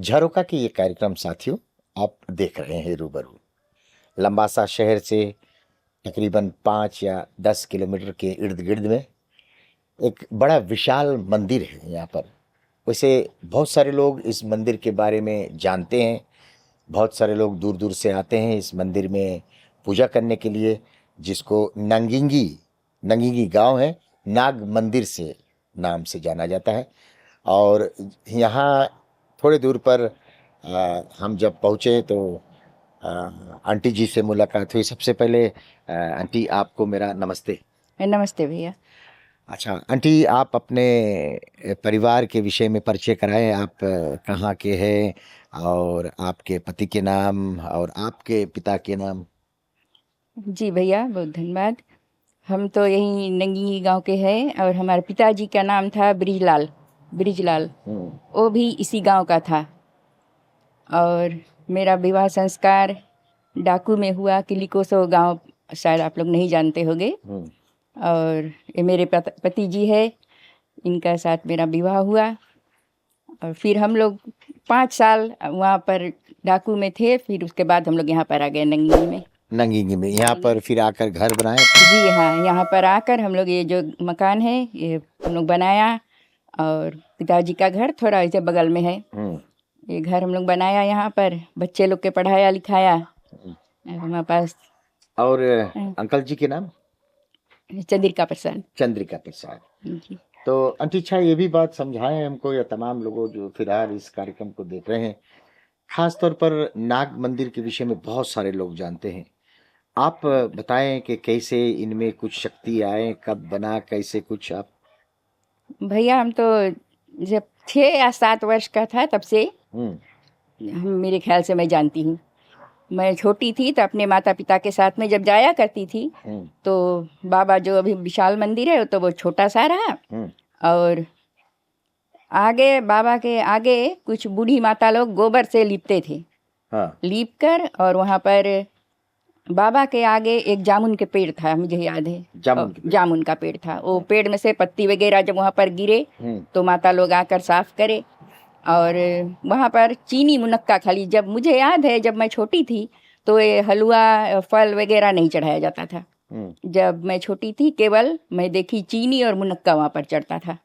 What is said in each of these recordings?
झरोका के ये कार्यक्रम साथियों आप देख रहे हैं रूबरू। लंबा सा शहर से तकरीबन 5 या 10 किलोमीटर के इर्द गिर्द में एक बड़ा विशाल मंदिर है यहाँ पर। वैसे बहुत सारे लोग इस मंदिर के बारे में जानते हैं, बहुत सारे लोग दूर दूर से आते हैं इस मंदिर में पूजा करने के लिए, जिसको नंगिंगी नंगिंगी गांव है, नाग मंदिर से नाम से जाना जाता है। और यहाँ थोड़े दूर पर हम जब पहुँचे तो आंटी जी से मुलाकात हुई। सबसे पहले आंटी आपको मेरा नमस्ते। नमस्ते भैया। अच्छा आंटी, आप अपने परिवार के विषय में परिचय कराएं। आप कहाँ के हैं और आपके पति के नाम और आपके पिता के नाम। जी भैया, बहुत धन्यवाद। हम तो यहीं नंगी गांव के हैं और हमारे पिताजी का नाम था ब्रिजलाल। ब्रिजलाल वो भी इसी गांव का था। और मेरा विवाह संस्कार डाकू में हुआ, किलिकोसो गांव, शायद आप लोग नहीं जानते होंगे। और ये मेरे पति जी है, इनका साथ मेरा विवाह हुआ। और फिर हम लोग 5 साल वहाँ पर डाकू में थे, फिर उसके बाद हम लोग यहाँ पर आ गए नंगी में। नंगिंगी में यहाँ पर फिर आकर घर बनाए। जी हाँ, यहाँ पर आकर हम लोग ये जो मकान है ये हम लोग बनाया। और पिताजी का घर थोड़ा ऐसे बगल में है। ये घर हम लोग बनाया, यहाँ पर बच्चे लोग के पढ़ाया लिखाया हमारे पास। और अंकल जी के नाम? चंद्रिका प्रसाद। चंद्रिका प्रसाद जी। तो आंटी अच्छा ये भी बात समझाएं हमको या तमाम लोगों जो फिलहाल इस कार्यक्रम को देख रहे हैं, खास तौर पर नाग मंदिर के विषय में बहुत सारे लोग जानते हैं। आप बताएं कि कैसे इनमें कुछ शक्ति आए, कब बना, कैसे कुछ आप। भैया हम तो जब 6 या 7 वर्ष का था तब से मेरे ख्याल से मैं जानती हूँ। मैं छोटी थी तो अपने माता पिता के साथ में जब जाया करती थी तो बाबा जो अभी विशाल मंदिर है तो वो छोटा सा रहा। और आगे बाबा के आगे कुछ बूढ़ी माता लोग गोबर से लीपते थे। लीप कर, और वहाँ पर बाबा के आगे एक जामुन के पेड़ था, मुझे याद है। जामुन का पेड़ था। वो पेड़ में से पत्ती वगैरह जब वहाँ पर गिरे तो माता लोग आकर साफ करे। और वहाँ पर चीनी मुनक्का खाली, जब मुझे याद है जब मैं छोटी थी तो ये हलवा फल वगैरह नहीं चढ़ाया जाता था। जब मैं छोटी थी केवल मैं देखी चीनी और मुनक्का वहाँ पर चढ़ता था।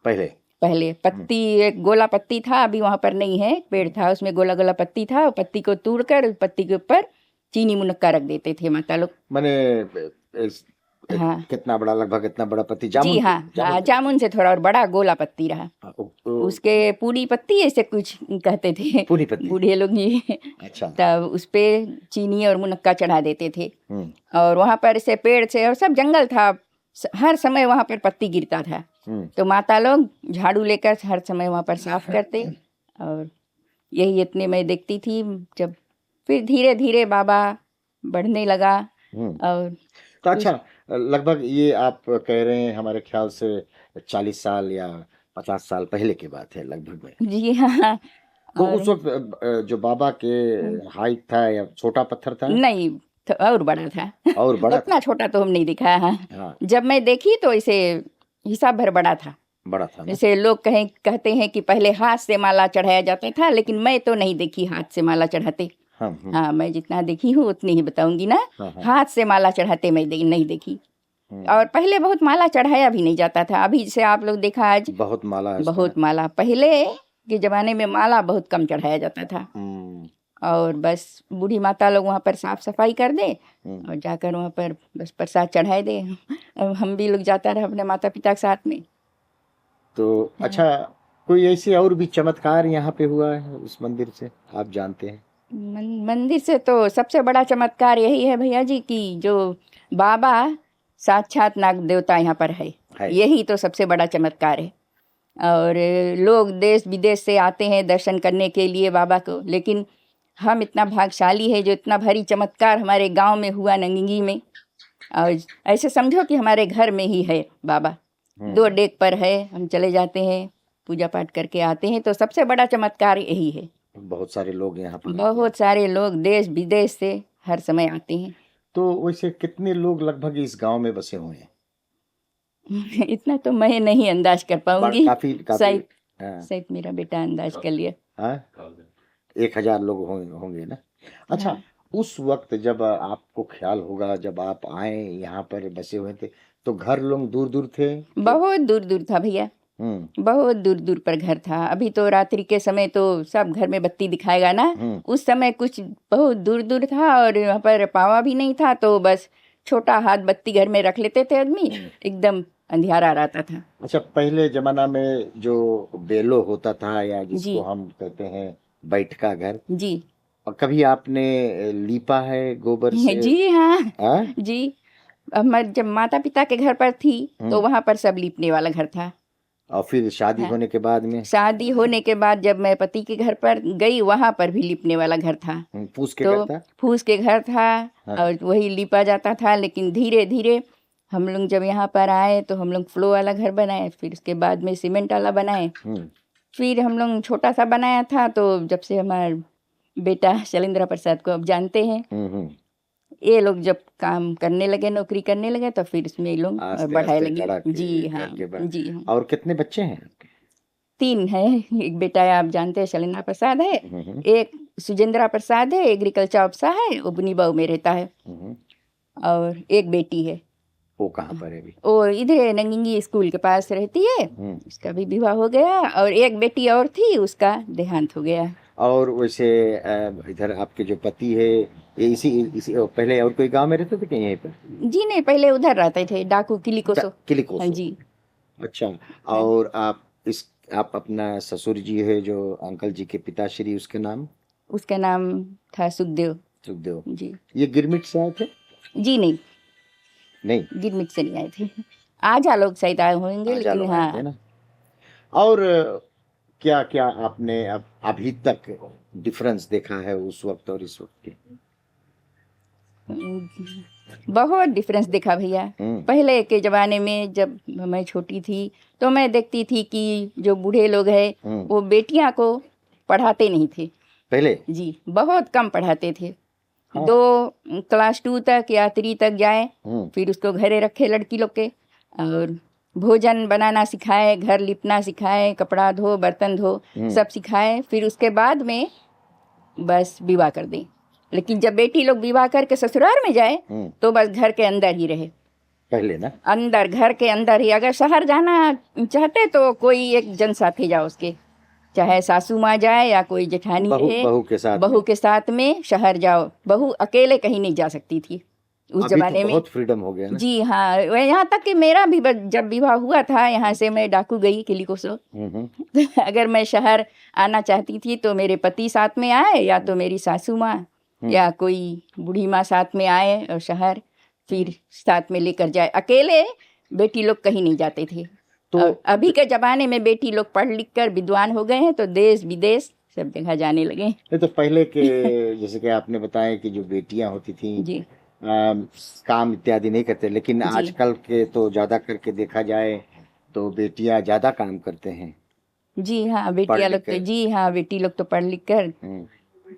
पहले पत्ती, एक गोला पत्ती था, अभी वहाँ पर नहीं है, पेड़ था उसमें गोला गोला पत्ती था। पत्ती को तोड़कर पत्ती के ऊपर चीनी मुनक्का रख देते थे माता लोग। हाँ। कितना बड़ा, लगभग इतना बड़ा पत्ती? जामुन? जी हाँ, जामुन से थोड़ा और बड़ा गोला पत्ती रहा। उसके पूरी पत्ती ऐसे कुछ कहते थे बूढ़े लोग जी। अच्छा। तब उस पे चीनी और मुनक्का चढ़ा देते थे। और वहाँ पर से पेड़ से और सब जंगल था, हर समय वहाँ पर पत्ती गिरता था। तो माता लोग झाड़ू लेकर हर समय वहाँ पर साफ करते। और यही इतने मैं देखती थी। जब फिर धीरे धीरे बाबा बढ़ने लगा। और तो अच्छा, लगभग ये आप कह रहे हैं हमारे ख्याल से 40 साल या 50 साल पहले की बात है लगभग में। जी हाँ। तो उस वक्त जो बाबा के हाइट था या छोटा पत्थर था? नहीं, और बड़ा था। और बड़ा उतना छोटा तो हम नहीं दिखा है। हाँ। जब मैं देखी तो इसे हिसाब भर बड़ा था ना? जैसे लोग कहते हैं कि पहले हाथ से माला चढ़ाया जाता था, लेकिन मैं तो नहीं देखी हाथ से माला चढ़ाते। हाँ, मैं जितना देखी हूँ उतनी ही बताऊंगी ना। हाथ से माला चढ़ाते मैं नहीं देखी। और पहले बहुत माला चढ़ाया भी नहीं जाता था। अभी से आप लोग देखा आज बहुत माला। पहले के जमाने में माला बहुत कम चढ़ाया जाता था। और बस बूढ़ी माता लोग वहाँ पर साफ सफाई कर दे और जाकर वहाँ पर बस प्रसाद चढ़ाए दे। हम भी लोग जाता रहे अपने माता पिता के साथ में। तो अच्छा, कोई ऐसी और भी चमत्कार यहाँ पे हुआ है उस मंदिर से आप जानते हैं? मंदिर से तो सबसे बड़ा चमत्कार यही है भैया जी कि जो बाबा साक्षात नाग देवता यहाँ पर है। यही तो सबसे बड़ा चमत्कार है। और लोग देश विदेश से आते हैं दर्शन करने के लिए बाबा को, लेकिन हम इतना भाग्यशाली है जो इतना भारी चमत्कार हमारे गांव में हुआ, नंगिंगी में। और ऐसे समझो कि हमारे घर में ही है बाबा। 2 डेग पर है, हम चले जाते हैं, पूजा पाठ करके आते हैं। तो सबसे बड़ा चमत्कार यही है। बहुत सारे लोग यहाँ पर, बहुत सारे लोग देश विदेश से हर समय आते हैं। तो वैसे कितने लोग लगभग इस गांव में बसे हुए हैं? इतना तो मैं नहीं अंदाज कर पाऊंगी। काफी शायद मेरा बेटा अंदाज कर लिया। 1000 लोग होंगे ना। अच्छा, हाँ उस वक्त जब आपको ख्याल होगा, जब आप आए यहाँ पर बसे हुए थे, तो घर लोग दूर दूर थे कि? बहुत दूर दूर था भैया, हम्म। बहुत दूर दूर पर घर था। अभी तो रात्रि के समय तो सब घर में बत्ती दिखाएगा ना, हम्म। उस समय कुछ बहुत दूर दूर था और यहाँ पर पावा भी नहीं था, तो बस छोटा हाथ बत्ती घर में रख लेते थे आदमी, एकदम अंधियारा रहता था। अच्छा, पहले जमाना में जो बेलो होता था या जी जिसको हम कहते हैं बैठका घर, जी और कभी आपने लीपा है गोबर से? जी हाँ हाँ? जी। अब मैं जब माता पिता के घर पर थी तो वहां पर सब लीपने वाला घर था। और फिर शादी हाँ, होने के बाद में? शादी होने के बाद जब मैं पति के घर पर गई वहां पर भी लिपने वाला घर था। पूछ के तो करता? फूस के घर था हाँ। और वही लिपा जाता था, लेकिन धीरे धीरे हम लोग जब यहाँ पर आए तो हम लोग फ्लो वाला घर बनाए, फिर उसके बाद में सीमेंट वाला बनाए, हम्म। फिर हम लोग छोटा सा बनाया था। तो जब से हमारा बेटा शैलेंद्र प्रसाद को अब जानते हैं, हम्म। ये लोग जब काम करने लगे, नौकरी करने लगे, तो फिर इसमें ये लोग आस्ते बढ़ाए आस्ते लगे। गड़ा के जी हाँ करके बड़ा। जी हाँ। और कितने बच्चे हैं आपके? 3 है, एक बेटा है आप जानते हैं शैलेंद्र प्रसाद है, हम्म। एक सुजेंद्रा प्रसाद है, एग्रीकल्चर ऑफिसर है, वो बुनीबाऊ में रहता है, हम्म। और एक बेटी है, वो कहाँ पर है अभी? वो इधर नंगिंगी स्कूल के पास रहती है, हम्म। उसका भी विवाह हो गया, और एक बेटी और थी उसका देहांत हो गया। और वैसे इधर आपके जो पति है, ये इसी पहले और कोई गांव में रहते थे कि यहीं पर? जी नहीं, पहले उधर रहते थे, डाकू किली कोसो। हाँ किलिकोसो। जी। अच्छा। और आप अपना ससुर जी है जो अंकल जी के पिताश्री, उसके नाम? उसका नाम था सुखदेव सुखदेव। जी। ये गिरमिट से आए थे? जी नहीं, नहीं, गिरमिट से नहीं आए थे, आजा लोग शायद आए होंगे, आजा लेकिन लोग आए थे हाँ। ना। और क्या क्या आपने अब अभी तक डिफरेंस देखा है उस वक्त और इस वक्त के? बहुत डिफरेंस देखा भैया। पहले के जमाने में जब मैं छोटी थी तो मैं देखती थी कि जो बूढ़े लोग हैं वो बेटियां को पढ़ाते नहीं थे। पहले? जी, बहुत कम पढ़ाते थे। हाँ। 2 क्लास 2 तक या 3 तक जाए, फिर उसको घरे रखे लड़की लोग के, और भोजन बनाना सिखाए, घर लिपना सिखाए, कपड़ा धो, बर्तन धो, सब सिखाए, फिर उसके बाद में बस विवाह कर दें। लेकिन जब बेटी लोग विवाह करके ससुराल में जाए तो बस घर के अंदर ही रहे, पहले ना? अंदर, घर के अंदर ही। अगर शहर जाना चाहते तो कोई एक जन साथी जाओ उसके, चाहे सासू माँ जाए या कोई जेठानी है, बहू के साथ में शहर जाओ। बहू अकेले कहीं नहीं जा सकती थी उस अभी जमाने तो में। बहुत फ्रीडम हो गया ना? जी हाँ, यहाँ तक कि मेरा भी जब विवाह हुआ था यहाँ से मैं डाकू गई किलीकोसो। अगर मैं शहर आना चाहती थी तो मेरे पति साथ में आए, या तो मेरी सासू माँ या कोई बूढ़ी माँ साथ में आए, और शहर फिर साथ में लेकर जाए। अकेले बेटी लोग कहीं नहीं जाते थे। तो अभी के जमाने में बेटी लोग पढ़ लिख कर विद्वान हो गए हैं तो देश विदेश सब जगह जाने लगे। नहीं तो पहले के जैसे कि आपने बताया कि जो बेटियां होती थी जी काम इत्यादि नहीं करते, लेकिन जी आजकल के तो ज्यादा करके देखा जाए तो बेटियां ज्यादा काम करते हैं। जी हाँ, पढ़ बेटियां लिख लोग तो, कर। जी हाँ, बेटी लोग तो पढ़ लिख कर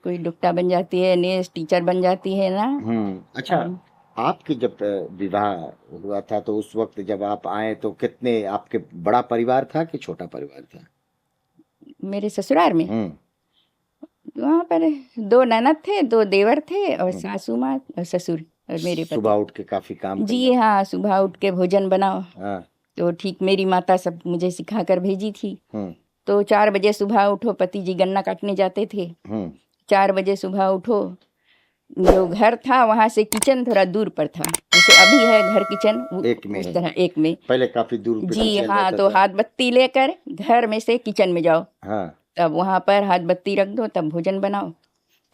कोई डॉक्टर बन जाती है, नेर्स टीचर बन जाती है ना। अच्छा, आपकी जब विवाह हुआ था तो उस वक्त जब आप आए तो कितने आपके बड़ा परिवार था कि छोटा परिवार था? मेरे ससुराल में वहाँ पर 2 ननद थे, 2 देवर थे, और सासू माँ और ससुर और मेरे सुबह पति। उठ के काफी काम जी हाँ, सुबह उठ के भोजन बनाओ। हाँ। तो ठीक मेरी माता सब मुझे सिखा कर भेजी थी। हम्म। तो 4 बजे सुबह उठो, पति जी गन्ना काटने जाते थे। 4 बजे सुबह उठो, जो घर था वहाँ से किचन थोड़ा दूर पर था, जैसे अभी है घर किचन एक में उस है। तरह एक में। पहले काफी दूर पे जी किचन हाँ, रहता तो था। हाथ बत्ती लेकर घर में से किचन में जाओ, हाँ। तब वहाँ पर हाथ बत्ती रख दो, तब भोजन बनाओ,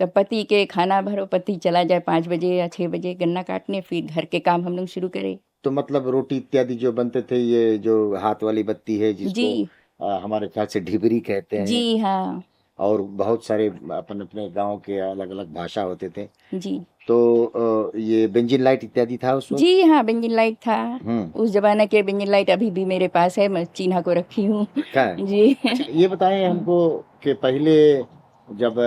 तब पति के खाना भरो, पति चला जाए 5 बजे या 6 बजे गन्ना काटने, फिर घर के काम हम लोग शुरू करें। तो मतलब रोटी इत्यादि जो बनते थे, ये जो हाथ वाली बत्ती है जिसको जी हमारे ख्याल से ढिबरी कहते हैं, जी हाँ और बहुत सारे अपन अपने गांव के अलग अलग भाषा होते थे, जी तो ये बेंजीन लाइट इत्यादि था उस वक्त? जी हाँ, बेंजीन लाइट था। हम्म। उस जमाने के बेंजीन लाइट अभी भी मेरे पास है, मैं चीन्हा को रखी हूँ। क्या है? जी अच्छा, ये बताएं हमको कि पहले जब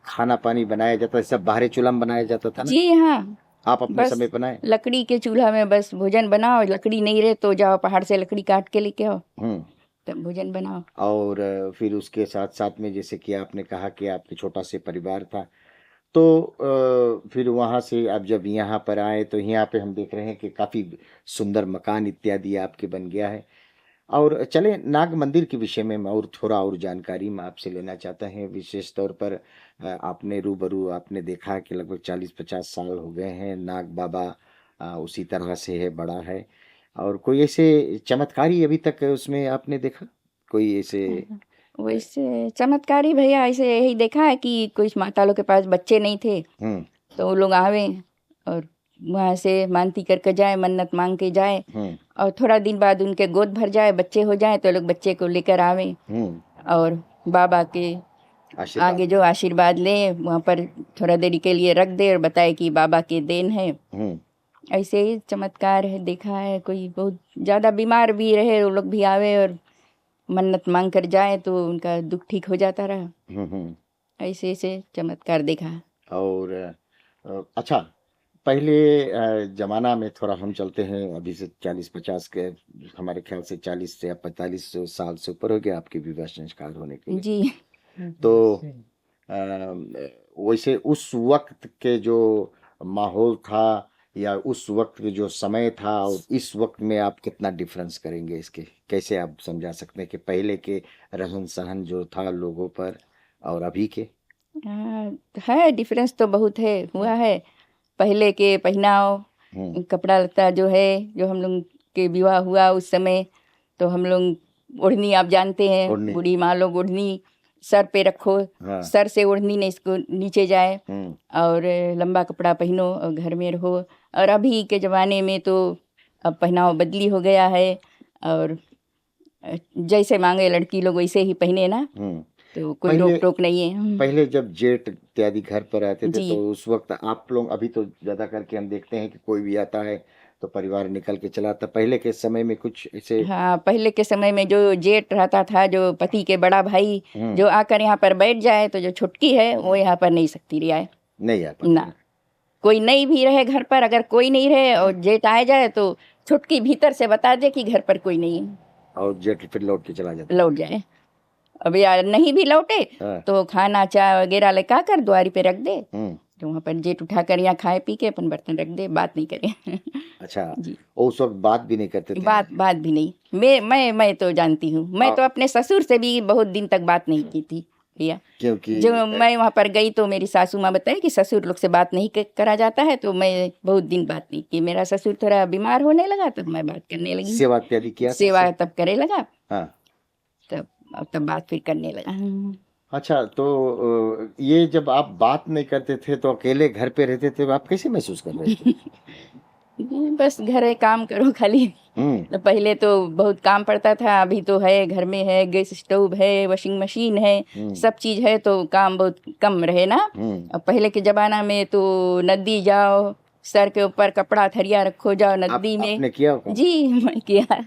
खाना पानी बनाया जाता सब बाहरी चूल्हा में बनाया जाता था ना? जी हाँ, आप अपने बस समय बनाए? लकड़ी के चूल्हा में बस भोजन बनाओ, लकड़ी नहीं रहे तो जाओ पहाड़ से लकड़ी काट के लेके आओ, हम्म। तब भोजन बनाओ। और फिर उसके साथ साथ में जैसे कि आपने कहा कि आपके छोटा से परिवार था, तो फिर वहाँ से आप जब यहाँ पर आए तो यहाँ पे हम देख रहे हैं कि काफ़ी सुंदर मकान इत्यादि आपके बन गया है। और चलें नाग मंदिर के विषय में मैं और थोड़ा और जानकारी मैं आपसे लेना चाहता है, विशेष तौर पर आपने रूबरू आपने देखा कि लगभग 40-50 साल हो गए हैं नाग बाबा उसी तरह से है, बड़ा है। और कोई ऐसे चमत्कारी अभी तक उसमें आपने देखा? कोई ऐसे वैसे चमत्कारी भैया ऐसे यही देखा है कि कुछ माता लोग के पास बच्चे नहीं थे, हुँ, तो वो लोग आवे और वहाँ से मानती करके जाए, मन्नत मांग के जाए, हुँ, और थोड़ा दिन बाद उनके गोद भर जाए, बच्चे हो जाए तो लोग बच्चे को लेकर आवे हुँ, और बाबा के आशीर्वाद। आगे जो आशीर्वाद ले वहाँ पर थोड़ा देरी के लिए रख दे और बताए कि बाबा की देन है। हुँ, ऐसे ही चमत्कार है देखा है। कोई बहुत ज़्यादा बीमार भी रहे वो लोग भी आवे और मन्नत मांग कर जाए तो उनका दुख ठीक हो जाता रहा। हुँ, हुँ। ऐसे ऐसे चमत्कार देखा है। और अच्छा, पहले ज़माना में थोड़ा हम चलते हैं, अभी से 40-50 के हमारे ख्याल से 40 से या 45 साल से ऊपर हो गया आपके विवाह संस्कार होने के लिए। जी। तो वैसे उस वक़्त के जो माहौल था या उस वक़्त के जो समय था और इस वक़्त में आप कितना डिफ़रेंस करेंगे इसके? कैसे आप समझा सकते हैं कि पहले के रहन-सहन जो था लोगों पर और अभी के? हाँ, है डिफरेंस तो बहुत है, हुआ है। पहले के पहनाव, हुँ, कपड़ा लत्ता जो है, जो हम लोग के विवाह हुआ उस समय, तो हम लोग ओढ़नी आप जानते हैं, ओढ़नी। बूढ़ी माँ लोग ओढ़नी सर पे रखो, हाँ। सर से ओढ़नी नहीं इसको नीचे जाए, हुँ, और लंबा कपड़ा पहनो और घर में रहो। और अभी के ज़माने में तो अब पहनाव बदली हो गया है, और जैसे मांगे लड़की लोग वैसे ही पहने ना, हुँ। तो कोई पहले रोक टोक नहीं है। पहले जब जेठ इत्यादि घर पर आते थे जी। तो उस वक़्त आप लोग अभी तो ज़्यादा करके हम देखते हैं कि कोई भी आता है तो परिवार निकल के चला आता। पहले के समय में कुछ ऐसे हाँ, पहले के समय में जो जेठ रहता था, जो पति के बड़ा भाई, हुँ, जो आकर यहाँ पर बैठ जाए, तो जो छुटकी है वो यहाँ पर नहीं सकती रही है नहीं आ पाते ना। हैं। कोई नहीं भी रहे घर पर, अगर कोई नहीं रहे और जेठ आ जाए तो छुटकी भीतर से बता दे कि घर पर कोई नहीं है, और जेठ फिर लौट के चला जाता। लौट जाए। अब यार नहीं भी लौटे हाँ, तो खाना चाय वगैरह लेकर कर द्वारी पे रख दे, हुँ, तो वहाँ पर जेठ उठाकर यहाँ खाए पी के अपन बर्तन रख दे, बात नहीं करे। अच्छा। जी। और उस वक़्त बात भी नहीं करते थे? बात भी नहीं। मैं तो जानती हूँ, मैं तो अपने ससुर से भी बहुत दिन तक बात नहीं की थी भैया। क्योंकि जो मैं वहाँ पर गई तो मेरी सासू माँ बताए कि ससुर लोग से बात नहीं करा जाता है, तो मैं बहुत दिन बात नहीं की। मेरा ससुर थोड़ा बीमार होने लगा तब मैं बात करने लगी। सेवा इत्यादि किया था सेवा सर? तब करे लगा, हाँ। तब बात फिर करने लगा। अच्छा, तो ये जब आप बात नहीं करते थे तो अकेले घर पे रहते थे, तो आप कैसे महसूस कर रहे थे? बस घर है काम करो खाली। हुँ, तो पहले तो बहुत काम पड़ता था, अभी तो है घर में है, गैस स्टोव है, वॉशिंग मशीन है, हुँ, सब चीज़ है तो काम बहुत कम रहे ना। हुँ। अब पहले के ज़माना में तो नदी जाओ, सर के ऊपर कपड़ा थरिया रखो, जाओ आप नदी में। आपने किया हो काम? जी मैं किया।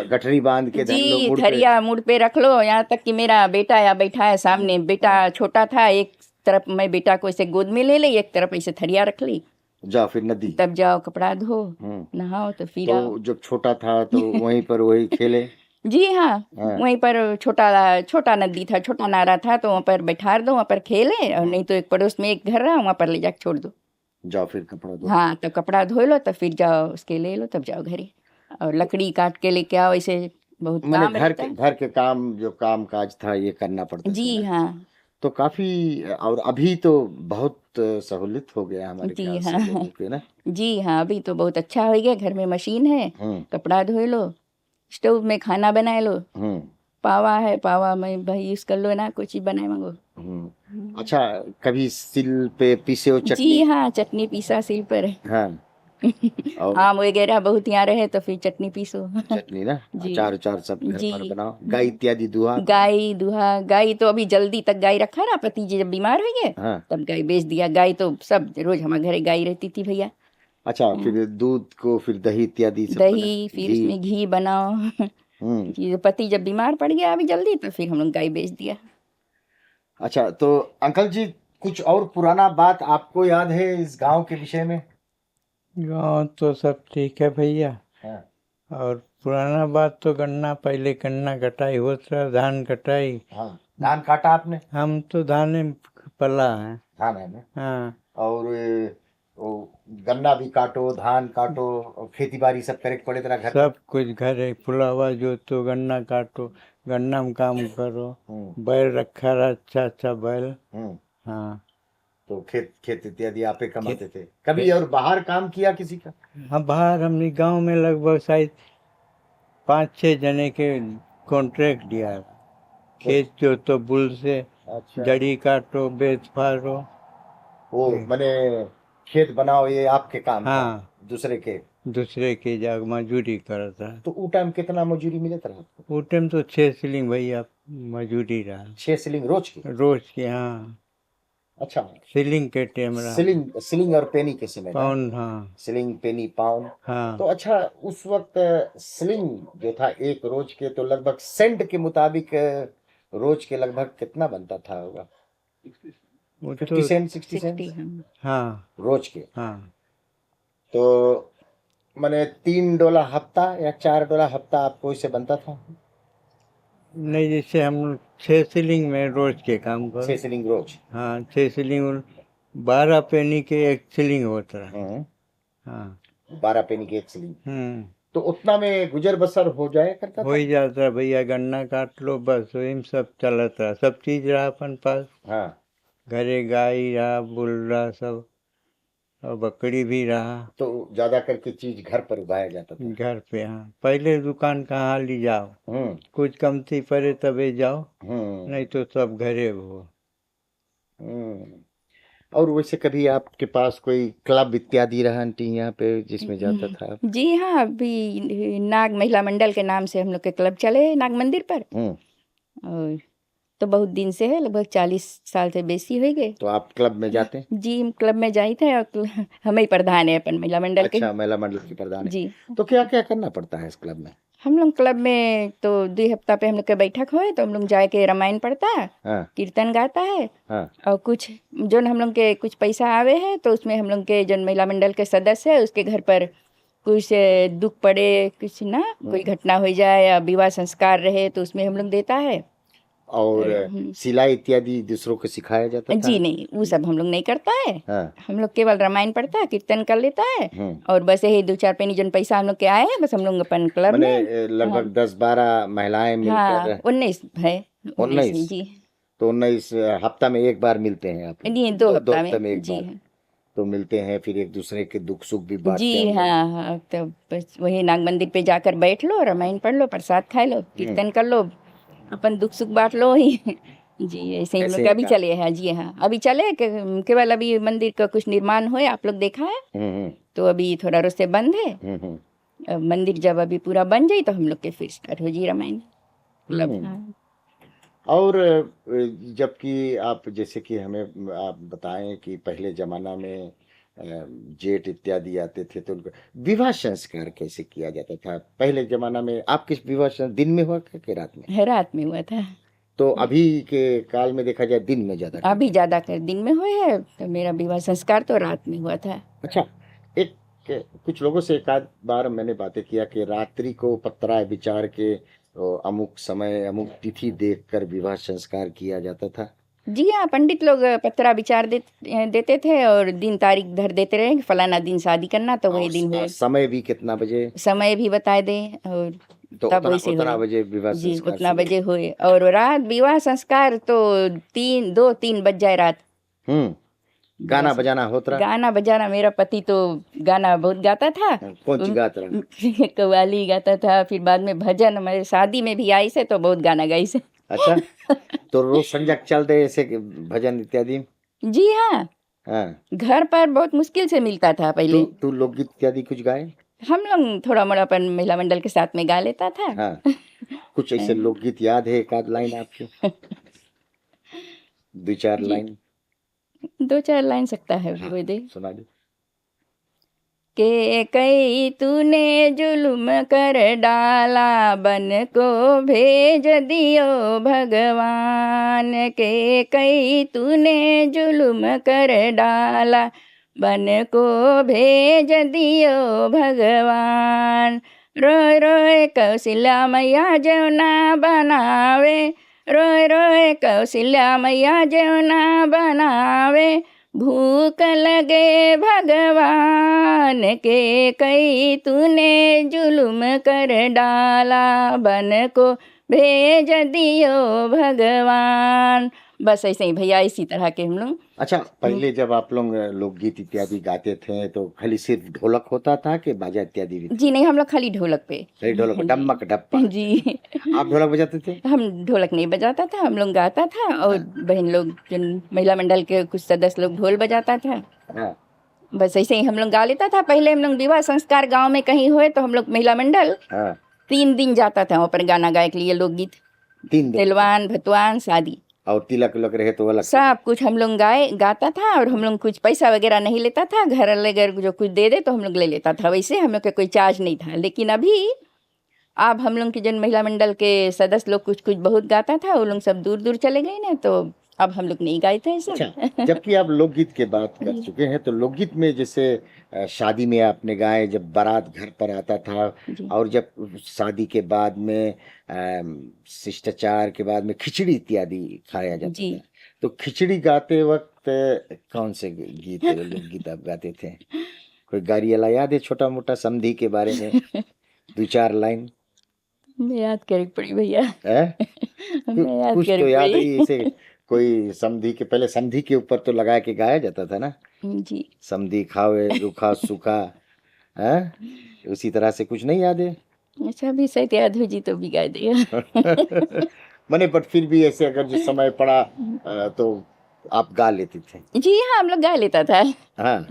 गठरी बांध के धर लो जी मुड़ पे। थरिया मुड़ पे रख लो, यहाँ तक कि मेरा बेटा या बैठा है सामने, बेटा छोटा था, एक तरफ मैं बेटा को ऐसे गोद में ले ली, एक तरफ ऐसे थरिया रख ली, जाओ फिर नदी। तब जाओ कपड़ा धो, हुँ, नहाओ तो फिर आओ। तो जब छोटा था तो वहीं पर वही खेले? जी हाँ, हाँ, वहीं पर छोटा छोटा नदी था, छोटा नाला था, तो वहाँ पर बैठा दो, वहाँ पर खेले, और नहीं तो एक पड़ोस में एक घर रहा वहाँ पर ले जाके छोड़ दो। जाओ फिर कपड़ा धो। हाँ, तब कपड़ा धो लो, तब फिर जाओ उसके ले लो, तब जाओ घरे, और लकड़ी काट के लेके आओ, ऐसे बहुत मैंने काम रहता है। घर के काम जो काम-काज था ये करना पड़ता था जी ना? हाँ, तो काफ़ी और अभी तो बहुत सहूलियत हो गया हमारे जी ख्याल हाँ। से लोगों के ना? जी हाँ, अभी तो बहुत अच्छा हो गया, घर में मशीन है, हुँ, कपड़ा धो लो, स्टोव में खाना बना लो, हुँ, पावा है, पावा में भाई यूज़ कर लो ना, कुछ ही बनाए मांगो। हुँ। अच्छा, कभी सिल पे पीसे हो जी चटनी? हाँ, चटनी पीसा सिल पर। हाँ, और आम वगैरह बहुत यहाँ रहे तो फिर चटनी पीसो। चटनी ना, जी। अचार-वचार सब घर जी। पर बनाओ, गाय इत्यादि दुहा? गाय दूहा, गाय तो अभी जल्दी तक गाय रखा ना, पति जी जब बीमार हो गए हाँ, तब गाय बेच दिया। गाय तो सब रोज हमारे घरे गाय रहती थी भैया। अच्छा फिर दूध को फिर दही इत्यादि सब बना दही, फिर घी उसमें घी बनाओ। हुँ, जी, पति जब बीमार पड़ गया अभी जल्दी, तो फिर हम लोग गाय बेच दिया। अच्छा तो अंकल जी कुछ और पुराना बात आपको याद है इस गाँव के विषय में? गाँव तो सब ठीक है भैया, हाँ, और पुराना बात तो गन्ना, पहले गन्ना कटाई होता, धान कटाई। हाँ, धान काटा आपने? हम तो धाने पला है। धान है ना? हाँ, और वो गन्ना भी काटो, धान काटो, और खेती बाड़ी सब करे के पड़े तेरा घर पे? सब कुछ घर है, फुलावा जो तो गन्ना काटो, गन्ना में काम करो। बैल रखा रहा, अच्छा अच्छा बैल। हम्म। हाँ, तो खेत इत्यादि आपे कमाते थे? कभी और बाहर काम किया किसी का? हम बाहर, हमने गांव में लगभग शायद 5-6 जने के कॉन्ट्रैक्ट दिया है। खेत जोतो बुल से, अच्छा, जड़ी काटो, बेच फाड़ो। वो मैंने खेत बनाओ, ये आपके काम था? हाँ, दूसरे के? दूसरे के जाग मजदूरी करता। तो वो टाइम कितना मजूरी मिले था आपको? वो टाइम तो 6 शिलिंग भैया मजदूरी रहा, 6 शिलिंग रोज की? रोज के। हाँ, अच्छा, शिलिंग के टाइम रहा। शिलिंग और पेनी के समय था? पाउंड, हाँ शिलिंग, पेनी, पाउंड। हाँ। तो अच्छा, उस वक्त शिलिंग जो था एक रोज के, तो लगभग सेंट के मुताबिक रोज के लगभग कितना बनता था होगा? वो 50 तो सेंट, 60 सेंट 60 हम। हाँ रोज के? हाँ। तो मैंने $3 हफ्ता या $4 हफ्ता आपको इससे बनता था? नहीं, जैसे हम 6 शिलिंग में रोज के काम 6 करो। शिलिंग रोज? हाँ, 6 शिलिंग 12 पेनी के 1 शिलिंग होता है। हाँ। 12 पेनी के 1 शिलिंग। तो उतना में गुजर बसर हो जाया करता हो था? ही जाता भैया, गन्ना काट लो बस, वही में सब चलत रहा, सब चीज रहा अपन पास। हाँ। घरे गाय रहा, बुल रहा सब, और बकरी भी रहा। तो ज्यादा करके चीज घर पर उगाया जाता था? घर पे, हाँ। पहले दुकान कहाँ ले जाओ, हम्म। कुछ कमती पड़े तबे जाओ, हम्म। नहीं तो सब घरे हो। हम्म। और वैसे कभी आपके पास कोई क्लब इत्यादि रहा आंटी यहाँ पे जिसमें जाता था आप? जी हाँ, अभी नाग महिला मंडल के नाम से हम लोग के क्लब चले हैं नाग मंदिर पर। और तो बहुत दिन से है, लगभग 40 साल से बेसी हो गए। तो आप क्लब में जाते हैं? जी, हम क्लब में जाई थे, और हम ही प्रधान है अपन महिला मंडल के। अच्छा, महिला मंडल की प्रधान है। जी, तो क्या क्या करना पड़ता है इस क्लब में? हम लोग क्लब में तो 2 हफ्ता पे हम लोग के बैठक होए, तो हम लोग जाके रामायण पढ़ता है, हाँ। कीर्तन गाता है, हाँ। और कुछ जो हम लोग के कुछ पैसा आवे है, तो उसमें हम लोग के जो महिला मंडल के सदस्य है उसके घर पर कुछ दुख पड़े, कुछ ना कोई घटना हो जाए या विवाह संस्कार रहे, तो उसमें हम लोग देता है। और सिलाई इत्यादि दूसरों को सिखाया जाता था? जी नहीं, वो सब हम लोग नहीं करता है। हाँ। हम लोग केवल रामायण पढ़ता है, कीर्तन कर लेता है, और बस यही 2-4 पेनी जन पैसा हम लोग के आए हैं, बस हम लोग अपन क्लब मैंने में। लगभग 10-12 महिलाएं हाँ, मिलकर। 19 है। 19? जी। तो 19 हफ्ता में एक बार मिलते हैं आप? नहीं, 2 दो हफ्ता हफ्ता में एक जी बार तो मिलते हैं, फिर एक दूसरे के दुख सुख भी बांटते जी। हैं। हाँ हाँ, तो बस वही नाग मंदिर पे जाकर बैठ लो, रामायण पढ़ लो, प्रसाद खा लो, कीर्तन कर लो, अपन दुख सुख बांट लो ही। जी, ऐसे ही हम लोग अभी चले हैं। जी हाँ, अभी चले केवल अभी मंदिर का कुछ निर्माण हो, आप लोग देखा है, तो अभी थोड़ा रोसे बंद है। अब मंदिर जब अभी पूरा बन जाए तो हम लोग के फिर स्टार्ट हो जी रामायण क्लब। हाँ। और जबकि आप जैसे कि हमें आप बताएं कि पहले जमाना में जेठ इत्यादि आते थे, तो उनका विवाह संस्कार कैसे किया जाता था पहले जमाना में? आपके विवाह दिन में हुआ कि रात में? रात में हुआ था। तो अभी के काल में देखा जाए दिन में ज्यादा? अभी ज्यादा कर दिन में हुए है, तो मेरा विवाह संस्कार तो रात में हुआ था। अच्छा, एक कुछ लोगों से एक आध बार मैंने बातें किया कि रात्रि को पत्राए विचार के अमुक समय अमुक तिथि देखकर विवाह संस्कार किया जाता था। जी हाँ, पंडित लोग पत्रा विचार देते थे, और दिन तारीख धर देते रहे कि फलाना दिन शादी करना, तो वही दिन हुए। समय भी कितना बजे? समय भी बता दे, और तो तब वैसे उतना हुए। बजे विवाह जी, संस्कार उतना शुरू? बजे हुए, और रात विवाह संस्कार तो 2-3 बज जाए रात। गाना बजाना होता रहा? गाना बजाना, मेरा पति तो गाना बहुत गाता था। कौन सी गाता रहा? कव्वाली गाता था, फिर बाद में भजन, हमारे शादी में भी आई से तो बहुत गाना गाई से। अच्छा, तो रोज संजक चलते ऐसे भजन इत्यादि? जी हाँ, हाँ। घर पर बहुत मुश्किल से मिलता था पहले। तू लोकगीत इत्यादि कुछ गाए? हम लोग थोड़ा मोड़ा अपन महिला मंडल के साथ में गा लेता था। हाँ। कुछ ऐसे लोकगीत याद है, एक आध लाइन आपकी? 2-4 लाइन 2-4 लाइन सकता है वो दे। सुना दे। के कई तूने जुल्म कर डाला, बन को भेज दियो भगवान। के कई तूने जुल्म कर डाला, बन को भेज दियो भगवान। रोए रोए कौशल्या मैया जौना बनावे, रोए रोए कौशल्या मैया जौना बनावे, भूख लगे भगवान के कई तूने जुल्म कर डाला, बन को भेज दियो भगवान। बस ऐसे ही भैया, इसी तरह के हम लोग। अच्छा, पहले जब आप लोग लोकगीत इत्यादि गाते थे तो खाली सिर्फ ढोलक होता था कि बाजा इत्यादि भी? जी नहीं, हम लोग खाली ढोलक पे। खाली ढोलक, डम्मक डप्पा। जी, आप ढोलक बजाते थे? हम ढोलक नहीं बजाता था, हम लोग गाता था, और बहन लोग जिन महिला मंडल के कुछ सदस्य लोग ढोल बजाता था। हाँ। बस ऐसे ही हम लोग गा लेता था। पहले हम लोग विवाह संस्कार गांव में कहीं हुए तो हम लोग महिला मंडल हाँ। 3 दिन जाता था वहाँ पर गाना गाए के लिए, लोकगीत, 3 दिन? तिलवान, भतवान, शादी, और तिलक उलक रहे तो अलग? सब कुछ हम लोग गाता था। और हम लोग कुछ पैसा वगैरह नहीं लेता था, घर वाले अगर जो कुछ दे दे तो हम लोग ले लेता था। वैसे हम लोग का कोई चार्ज नहीं था। लेकिन अभी अब हम लोग के जन महिला मंडल के सदस्य लोग कुछ कुछ बहुत गाता था, वो लोग सब दूर दूर चले गए ना, तो अब हम लोग नहीं गाए थे सब। अच्छा, जबकि आप लोकगीत के बात कर चुके हैं तो लोकगीत में जैसे शादी में आपने गाए, जब बारात घर पर आता था, जी। और जब शादी के बाद में शिष्टाचार के बाद में खिचड़ी इत्यादि खाया जाता जी। था, तो खिचड़ी गाते वक्त कौन से गीत लोकगीत आप गाते थे? कोई गारियाला याद है छोटा मोटा समधी के बारे में 2-4 लाइन? मैं याद करे पड़ी भैया। हैं? मैं याद कुछ करे तो याद है पड़ी। इसे? कोई समधी के, पहले समधी के ऊपर तो लगा के गाया जाता था ना, जी। समधी खावे रूखा सूखा, है? उसी तरह से कुछ नहीं याद है? अच्छा, अभी शायद याद हो जी तो भी गा दिया। मैंने, बट फिर भी ऐसे अगर जो समय पड़ा तो आप गा लेते थे? जी हाँ, हम लोग गा लेता था। हाँ।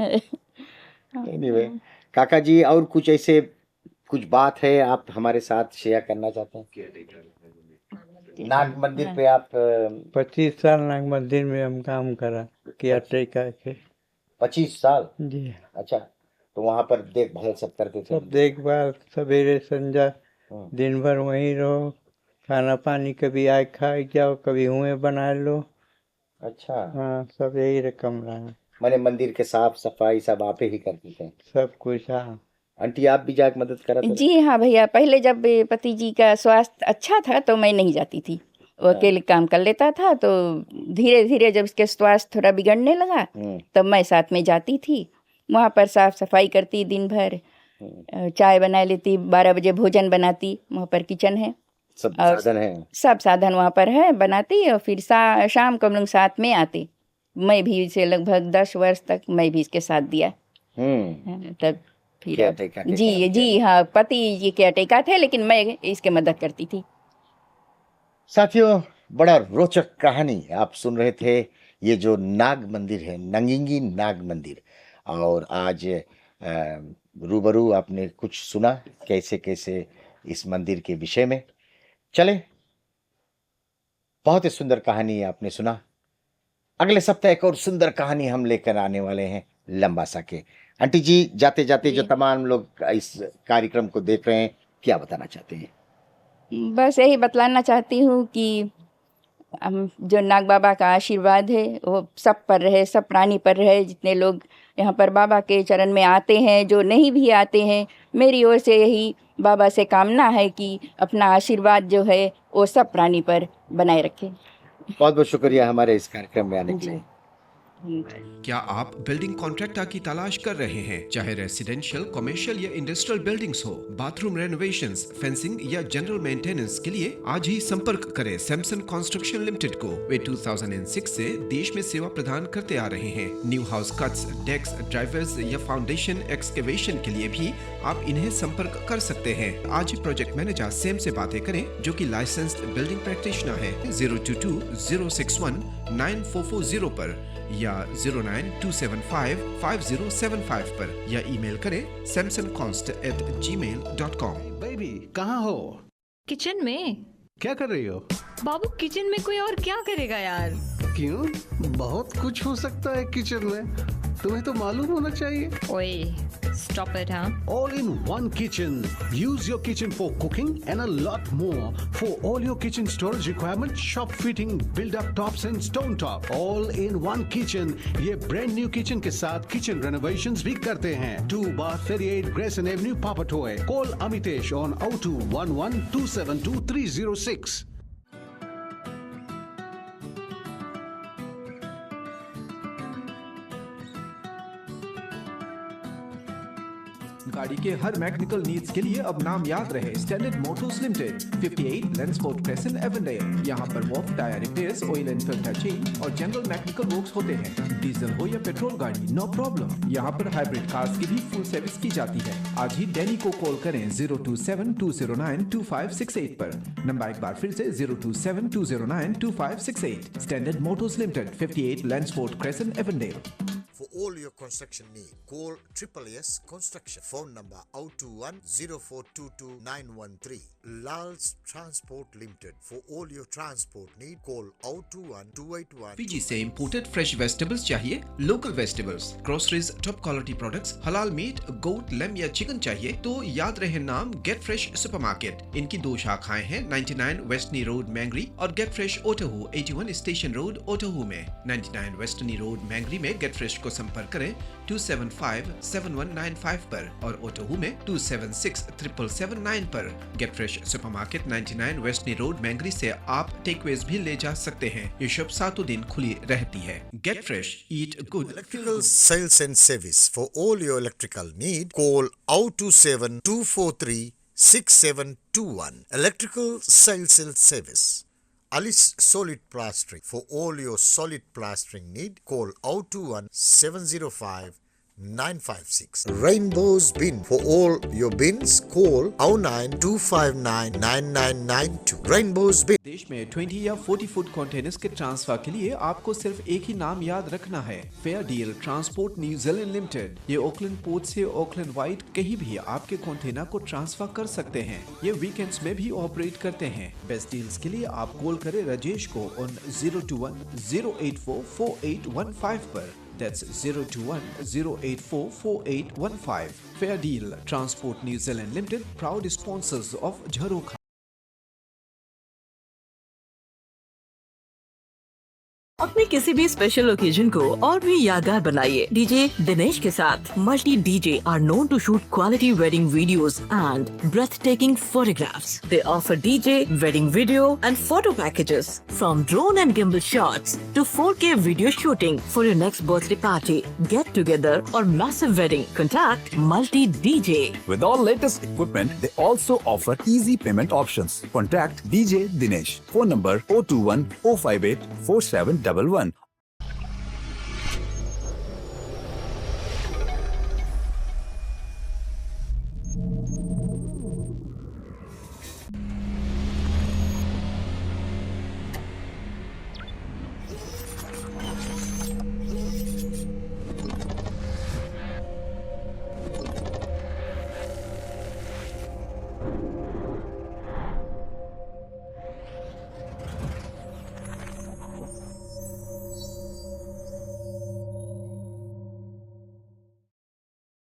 एनीवे, काका जी, और कुछ ऐसे कुछ बात है आप हमारे साथ शेयर करना चाहते हैं? नाग मंदिर पे आप 25 साल नाग मंदिर में हम काम करा किया टेका के। 25 साल? जी। अच्छा, तो वहाँ पर देखभाल सब करते थे? सब देखभाल, सवेरे संजा दिन भर वहीं रहो, खाना पानी कभी आए खा जाओ, कभी हुए बना लो। अच्छा। हाँ, सब यही रकम रहा। मैंने मंदिर के साफ सफाई सब आप ही करते थे? सब कुछ। हाँ। आंटी, आप भी जाके मदद करा था? जी हाँ भैया, पहले जब पति जी का स्वास्थ्य अच्छा था तो मैं नहीं जाती थी, वो अकेले काम कर लेता था। तो धीरे धीरे जब उसके स्वास्थ्य थोड़ा बिगड़ने लगा तब मैं साथ में जाती थी, वहाँ पर साफ सफाई करती दिन भर, चाय बना लेती, 12 बजे भोजन बनाती, वहाँ पर किचन है, सब और साधन है? सब साधन वहाँ पर है, बनाती। और फिर शाम को हम लोग साथ में आते। मैं भी इसे लगभग 10 वर्ष तक मैं भी इसके साथ दिया। तब फिर केयरटेकर के जी काम जी हाँ, पति जी केयरटेकर थे लेकिन मैं इसके मदद करती थी। साथियों, बड़ा रोचक कहानी आप सुन रहे थे। ये जो नाग मंदिर है, नंगिंगी नाग मंदिर, और आज रूबरू आपने कुछ सुना कैसे कैसे इस मंदिर के विषय में। चले, बहुत ही सुंदर कहानी आपने सुना। अगले सप्ताह एक और सुंदर कहानी हम लेकर आने वाले हैं लंबासा के। आंटी जी, जाते जाते जो तमाम लोग इस कार्यक्रम को देख रहे हैं, क्या बताना चाहते हैं? बस यही बतलाना चाहती हूँ कि हम जो नाग बाबा का आशीर्वाद है वो सब पर रहे, सब प्राणी पर रहे। जितने लोग यहाँ पर बाबा के चरण में आते हैं, जो नहीं भी आते हैं, मेरी ओर से यही बाबा से कामना है कि अपना आशीर्वाद जो है वो सब प्राणी पर बनाए रखे। बहुत बहुत शुक्रिया हमारे इस कार्यक्रम में आने के लिए। क्या आप बिल्डिंग कॉन्ट्रैक्टर की तलाश कर रहे हैं? चाहे रेसिडेंशियल, कमर्शियल या इंडस्ट्रियल बिल्डिंग्स हो, बाथरूम रेनोवेशंस, फेंसिंग या जनरल मेंटेनेंस के लिए आज ही संपर्क करें सैमसन कंस्ट्रक्शन लिमिटेड को। वे 2006 से देश में सेवा प्रदान करते आ रहे हैं। न्यू हाउस कट्स, डेक्स, ड्राइवर्स या फाउंडेशन एक्सकेवेशन के लिए भी आप इन्हें संपर्क कर सकते हैं। आज ही प्रोजेक्ट मैनेजर सेम से बातें करें, जो कि लाइसेंस्ड बिल्डिंग प्रैक्टिशनर है। 022-061-9440 पर या 092755075 पर, या ईमेल करें samsonconst@gmail.com। बेबी, कहाँ हो? किचन में। क्या कर रही हो? बाबू, किचन में कोई और क्या करेगा यार? क्यों? बहुत कुछ हो सकता है किचन में, तुम्हें तो मालूम होना चाहिए। ओए, Stop it, huh? All in one kitchen. Use your kitchen for cooking and a lot more. For all your kitchen storage requirements, shop fitting, build-up tops and stone top. All in one kitchen. ये brand new kitchen के साथ kitchen renovations भी करते हैं. 2/38 Grayson Avenue, Papatoy. Call Amitesh on 0211272306. गाड़ी के हर mechanical needs के लिए अब नाम याद रहे Standard Motors Limited, 58 Landsport Crescent Avondale. यहाँ पर वॉफ tyre repairs, oil and filter change और जनरल मैकेनिकल वर्क्स होते हैं। डीजल हो या पेट्रोल गाड़ी, नो प्रॉब्लम। यहाँ पर हाइब्रिड कार्स की भी फुल सर्विस की जाती है। आज ही डैनी को कॉल करें 027-209-2568 पर। नंबर एक बार फिर से 027-209-2568। Standard Motors Limited, 58 Landsport Crescent Avondale. For all your construction need, call SSS Construction. Phone number 021-0422-913. Lal's Transport Limited. For all your transport need, call 021-281. Fiji से इंपोर्टेड फ्रेश वेजिटेबल्स चाहिए? Local vegetables, groceries, top quality products, हलाल meet, गोट, lamb या chicken चाहिए तो याद रहे नाम gate fresh supermarket. इनकी 2 शाखाएं हैं 99 वेस्टनी रोड मैंगरी और गेट फ्रेश ओटोहू 81 स्टेशन रोड ओटोहू में। 99 वेस्टनी रोड मैंगरी में गेट फ्रेश को संपर्क करें 275-7195 पर और ओटोहू में 276-7779 पर। गेट फ्रेश सुपरमार्केट 99 वेस्टनी रोड मैंगरी से आप टेकवेज भी ले जा सकते हैं। ये शॉप 7 दिन खुली रहती है। Gate fresh, eat good, Electrical sales and service. For all your electrical need, call 027-243-6721. Electrical sales and service. Alice Solid Plastering. For all your solid plastering need, call 021-705-956. Rainbow's Bin. For all your bins, call 09259-9992. Rainbow's Bin. देश में 20 या 40 foot containers के transfer के लिए आपको सिर्फ एक ही नाम याद रखना है, fair deal transport New Zealand limited. ये ऑकलैंड पोर्ट से ऑकलैंड वाइड कहीं भी आपके कंटेनर को ट्रांसफर कर सकते हैं। ये वीकेंड्स में भी ऑपरेट करते हैं। बेस्ट डील्स के लिए आप कॉल करें राजेश को ऑन 021-084-4815 पर। That's 021-084-4815. Fair Deal Transport New Zealand Limited, proud sponsors of Jharokha. अपने किसी भी स्पेशल ओकेजन को और भी यादगार बनाइए डीजे दिनेश के साथ। Multi DJ are known to shoot quality wedding videos and breathtaking photographs. They offer DJ, wedding video and photo packages from drone and gimbal shots to 4K video shooting for your next birthday party, get together or massive wedding. Contact Multi DJ. With all latest equipment, they also offer easy payment options. Contact DJ Dinesh. Phone number 021-058-4711.